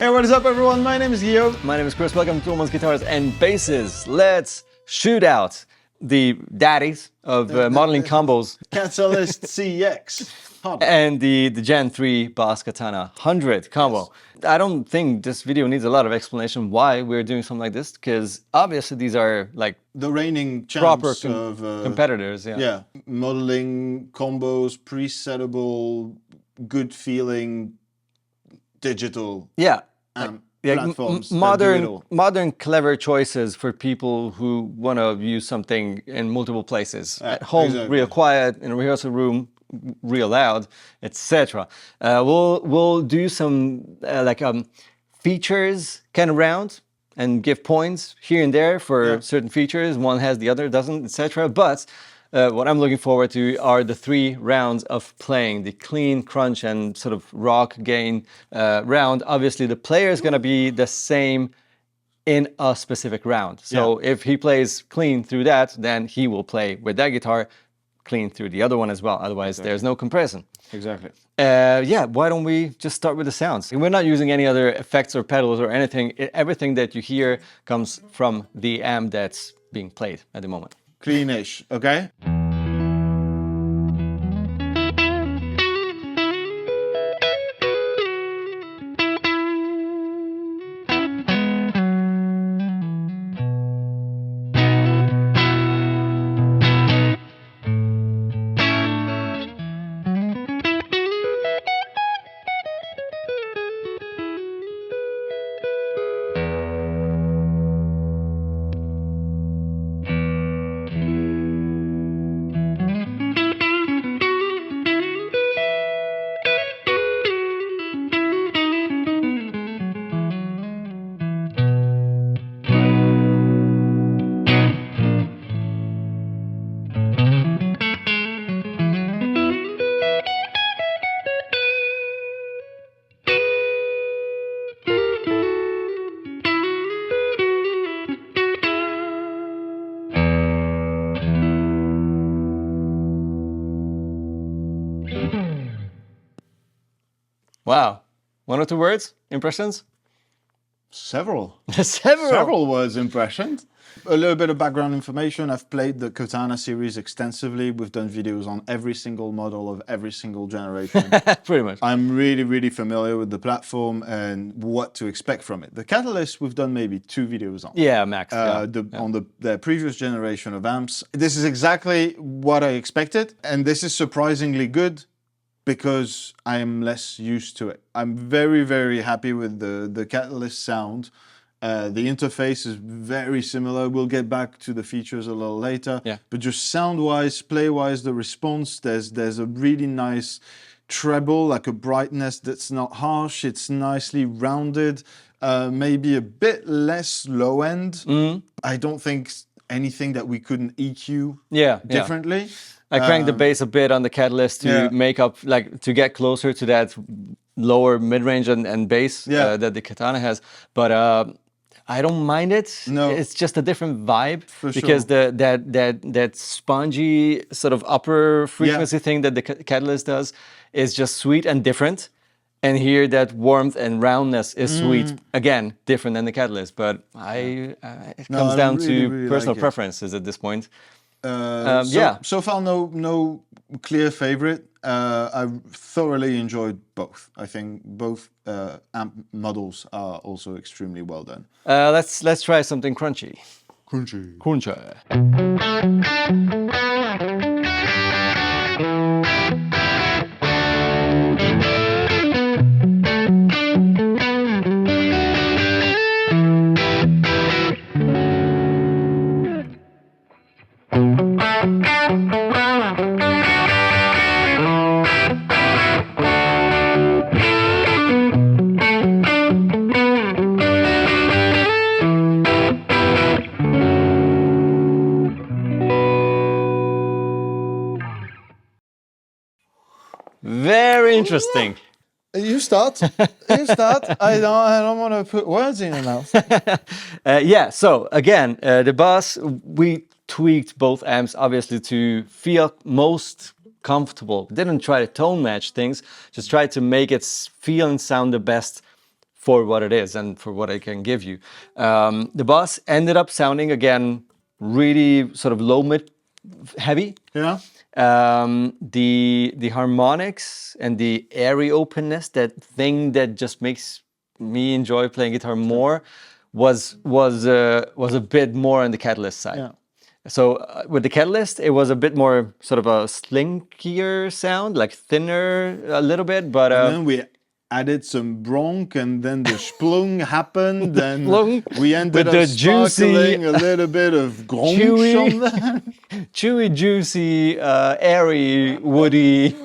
Hey, what is up everyone? My name is Guillaume. My name is Chris. Welcome to Thomann Guitars and Basses. Let's shoot out the daddies of modeling combos. Catalyst CX. And the Gen 3 Boss Katana 100 combo. Yes. I don't think this video needs a lot of explanation why we're doing something like this, because obviously these are like the reigning proper champs of competitors. Yeah, modeling combos, presettable, good feeling, digital. Yeah. Platforms, modern clever choices for people who want to use something in multiple places. At home, exactly. Real quiet, in a rehearsal room, real loud, etc. We'll do some features kind of round and give points here and there for certain features. One has, the other doesn't, etc. But what I'm looking forward to are the 3 rounds of playing, the clean, crunch, and sort of rock gain round. Obviously, the player is going to be the same in a specific round. So if he plays clean through that, then he will play with that guitar clean through the other one as well. Otherwise, there's no comparison. Exactly. Why don't we just start with the sounds? We're not using any other effects or pedals or anything. Everything that you hear comes from the amp that's being played at the moment. Cleanish, okay? Wow. 1 or 2 words? Impressions? Several. Several words, impressions. A little bit of background information. I've played the Katana series extensively. We've done videos on every single model of every single generation. Pretty much. I'm really familiar with the platform and what to expect from it. The Catalyst, we've done maybe 2 videos on. Yeah, max. On the previous generation of amps. This is exactly what I expected. And this is surprisingly good, because I am less used to it. I'm very happy with the Catalyst sound. The interface is very similar. We'll get back to the features a little later. Yeah. But just sound-wise, play-wise, the response, there's a really nice treble, like a brightness that's not harsh. It's nicely rounded, maybe a bit less low-end. I don't think anything that we couldn't EQ differently. I cranked the bass a bit on the Catalyst to make up, to get closer to that lower mid-range and bass that the Katana has. But I don't mind it. No. It's just a different vibe. Because that spongy sort of upper frequency thing that the Catalyst does is just sweet and different. And here that warmth and roundness is sweet. Again, different than the Catalyst. But it comes down to personal preferences at this point. So far, no clear favorite. I thoroughly enjoyed both. I think both amp models are also extremely well done. Let's try something crunchy. Crunchy. Very interesting. You start. You start. I don't want to put words in your mouth. So again, the Boss, we tweaked both amps obviously to feel most comfortable. Didn't try to tone match things, just tried to make it feel and sound the best for what it is and for what it can give you. The Boss ended up sounding, again, really sort of low mid heavy. Yeah. The harmonics and the airy openness, that thing that just makes me enjoy playing guitar more, was a bit more on the Catalyst side. Yeah. So with the Catalyst, it was a bit more sort of a slinkier sound, like thinner a little bit, but And then we added some bronk, and then the splung happened, and splung we ended with up the juicy, sparkling a little bit of gronk chewy, on there. chewy, juicy, airy, woody.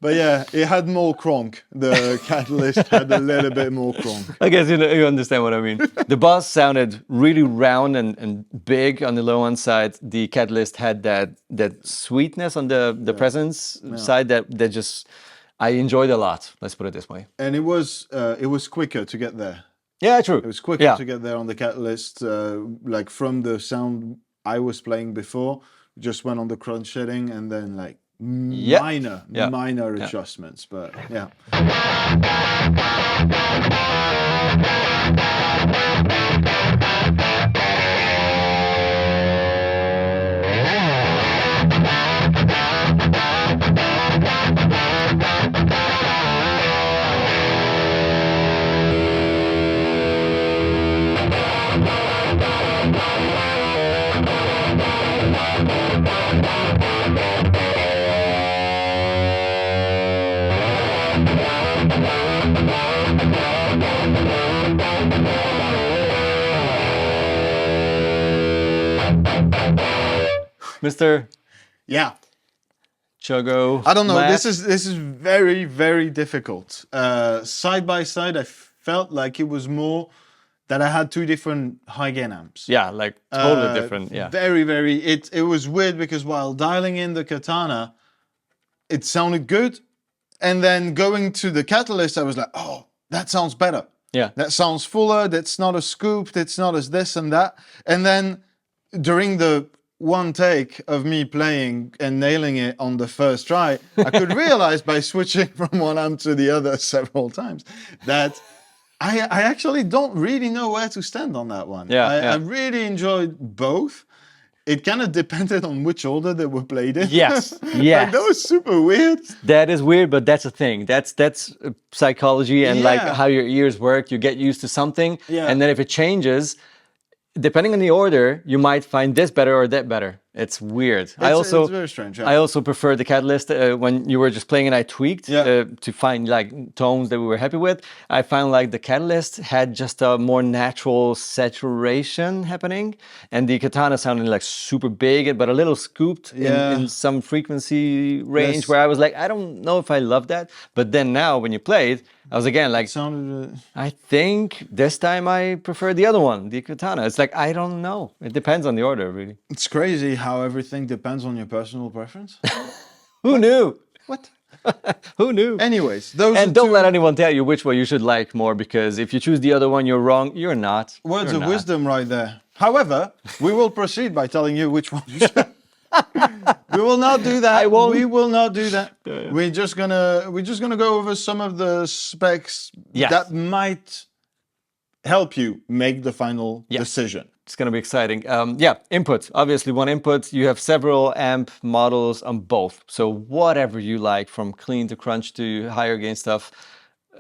But yeah, it had more cronk. The Catalyst had a little bit more cronk. I guess you understand what I mean. The Boss sounded really round and big on the low end side. The Catalyst had that sweetness on the presence side that just I enjoyed a lot. Let's put it this way. And it was quicker to get there. Yeah, true. It was quicker to get there on the Catalyst. Like from the sound I was playing before, just went on the crunch setting, and then like minor adjustments, but yeah. Mr. Yeah. Chogo. I don't know. Matt. This is very, very difficult. Side by side, I felt like it was more that I had two different high gain amps. Yeah, like totally different. Yeah. Very, very. It was weird because while dialing in the Katana, it sounded good, and then going to the Catalyst, I was like, oh, that sounds better. Yeah. That sounds fuller. That's not as scooped. It's not as this and that. And then during the one take of me playing and nailing it on the first try, I could realize by switching from one amp to the other several times that I actually don't really know where to stand on that one. I really enjoyed both. It kind of depended on which order they were played in. Yes, yes. Like, that was super weird. That is weird, but that's a thing. That's psychology and like how your ears work. You get used to something, and then if it changes, depending on the order, you might find this better or that better. It's weird. It's very strange. Yeah. I also prefer the Catalyst when you were just playing and I tweaked to find like tones that we were happy with. I found like the Catalyst had just a more natural saturation happening, and the Katana sounded like super big but a little scooped in some frequency range where I was like, I don't know if I love that. But then now when you play it, I was again like, I think this time I prefer the other one, the Katana. It's like, I don't know. It depends on the order, really. It's crazy how everything depends on your personal preference. Who knew? What? Who knew? Anyways, those and don't let anyone tell you which one you should like more, because if you choose the other one, you're wrong. You're not. Words of wisdom right there. However, we will proceed by telling you which one you should. We will not do that. I won't. We will not do that. We're just gonna go over some of the specs that might help you make the final decision. It's going to be exciting. Input. Obviously, one input. You have several amp models on both. So whatever you like, from clean to crunch to higher gain stuff,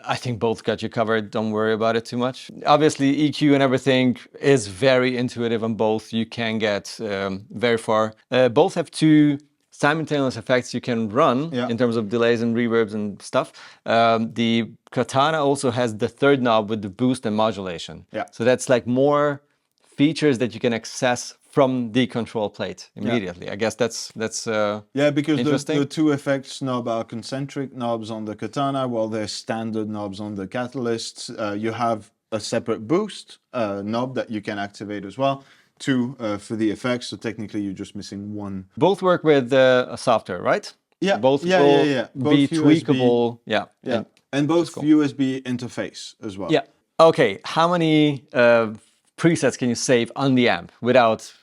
I think both got you covered. Don't worry about it too much. Obviously, EQ and everything is very intuitive on both. You can get very far. Both have two simultaneous effects you can run in terms of delays and reverbs and stuff. The Katana also has the third knob with the boost and modulation. So that's like more features that you can access from the control plate immediately. I guess that's because the two effects knob are concentric knobs on the Katana, while they're standard knobs on the Catalyst. You have a separate boost knob that you can activate as well. Two for the effects, so technically you're just missing one. Both work with a software, right? Both will be tweakable. And both USB interface as well. Okay, how many presets can you save on the amp without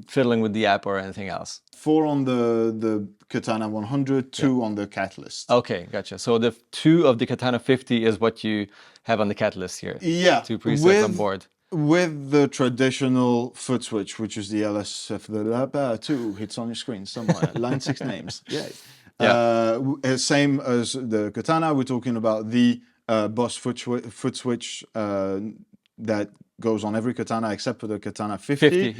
fiddling with the app or anything else. 4 on the Katana 100, 2 on the Catalyst. Okay, gotcha. So the 2 of the Katana 50 is what you have on the Catalyst here. Yeah, 2 presets on board. With the traditional foot switch, which is the LS2, it's on your screen somewhere. Line6 names. Yay. Same as the Katana, we're talking about the Boss foot switch that goes on every Katana except for the Katana 50,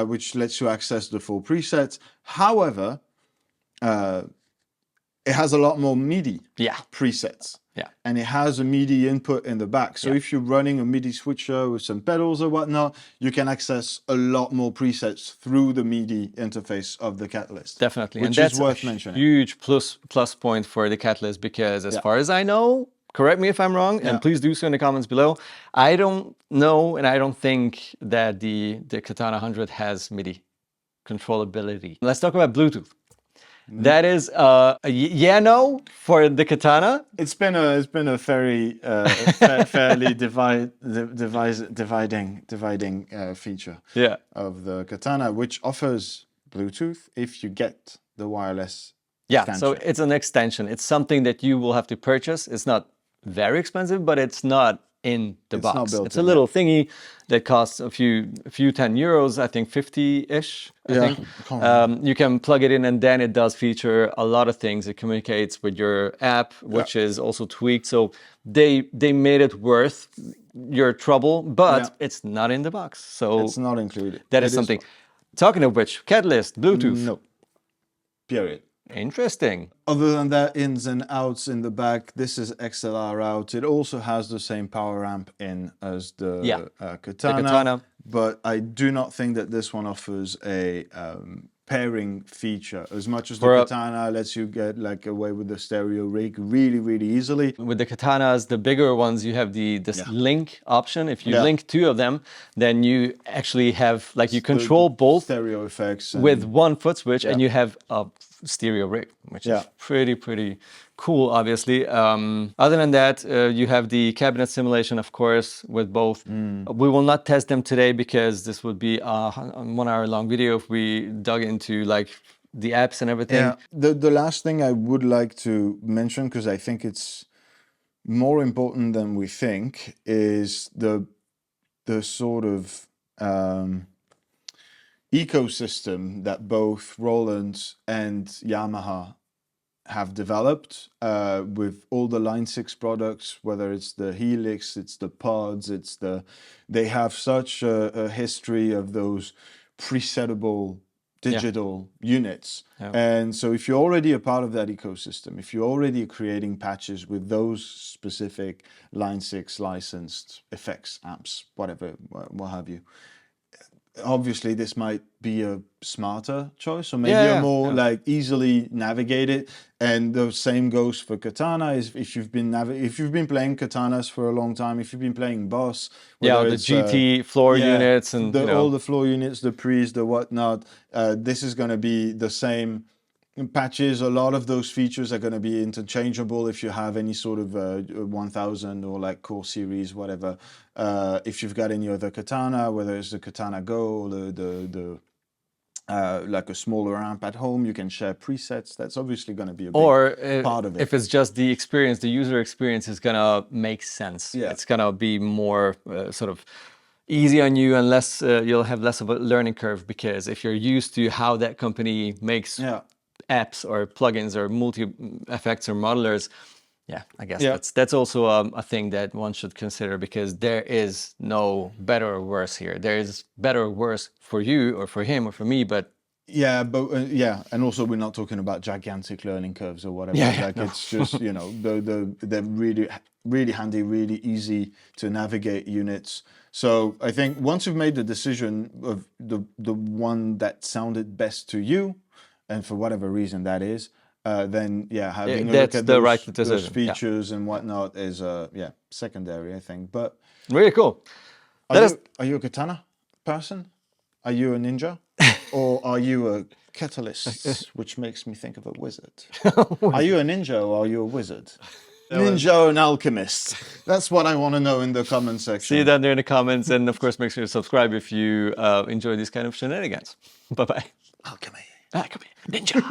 which lets you access the full presets. However, it has a lot more Midi presets. Yeah. And it has a Midi input in the back. So if you're running a Midi switcher with some pedals or whatnot, you can access a lot more presets through the Midi interface of the Catalyst. Definitely. Which is worth mentioning. Huge plus point for the Catalyst because as far as I know, correct me if I'm wrong, and please do so in the comments below, I don't know and I don't think that the Katana 100 has Midi controllability. Let's talk about Bluetooth. That is a no for the Katana. It's been a very fairly dividing feature of the Katana, which offers Bluetooth if you get the wireless extension. So it's an extension. It's something that you will have to purchase. It's not very expensive, but it's not in the box. It's a little thingy that costs a few 10 euros, I think 50-ish, I think. You can plug it in and then it does feature a lot of things. It communicates with your app, which is also tweaked. So they made it worth your trouble, but it's not in the box. So it's not included. That is something. Talking of which, Catalyst, Bluetooth. No. Period. Interesting. Other than that, ins and outs in the back, this is XLR out. It also has the same power amp in as the Katana, but I do not think that this one offers a pairing feature as much as the Katana lets you get like away with the stereo rig really easily. With the Katanas, the bigger ones, you have this link option. If you link 2 of them, then you actually have like you control both stereo effects with one foot switch, and you have a stereo rig, which is pretty cool, obviously. Other than that, you have the cabinet simulation, of course, with both. We will not test them today because this would be a 1 hour long video if we dug into like the apps and everything. Yeah. The last thing I would like to mention, because I think it's more important than we think, is the sort of ecosystem that both Roland and Yamaha have developed with all the Line6 products, whether it's the Helix, it's the pods, they have such a history of those presettable digital units. And so if you're already a part of that ecosystem, if you're already creating patches with those specific Line6 licensed effects, amps, whatever, what have you, obviously this might be a smarter choice, or maybe a more like easily navigated. And the same goes for Katana. Is if you've been playing Katanas for a long time, if you've been playing Boss, the GT floor units and all the floor units, the pre's, the whatnot, this is going to be the same patches. A lot of those features are going to be interchangeable if you have any sort of 1000 or like core series, whatever. If you've got any other Katana, whether it's the Katana Go or the like a smaller amp at home, you can share presets. That's obviously going to be a big part of it. If it's just the experience, the user experience is going to make sense. It's going to be more sort of easy on you, and less you'll have less of a learning curve, because if you're used to how that company makes apps or plugins or multi-effects or modelers, I guess that's also a thing that one should consider, because there is no better or worse here. There is better or worse for you or for him or for me, but and also we're not talking about gigantic learning curves or whatever. It's just they're really handy, really easy to navigate units. So I think once you've made the decision of the one that sounded best to you, and for whatever reason that is, then having a look at those features and whatnot is secondary, I think. But really cool. Are you a Katana person? Are you a ninja? Or are you a catalyst, which makes me think of a wizard? Are you a ninja or are you a wizard? Ninja or an alchemist? That's what I want to know in the comment section. See you down there in the comments, and of course, make sure to subscribe if you enjoy these kind of shenanigans. Bye bye. Alchemy. Alchemy. Ninja.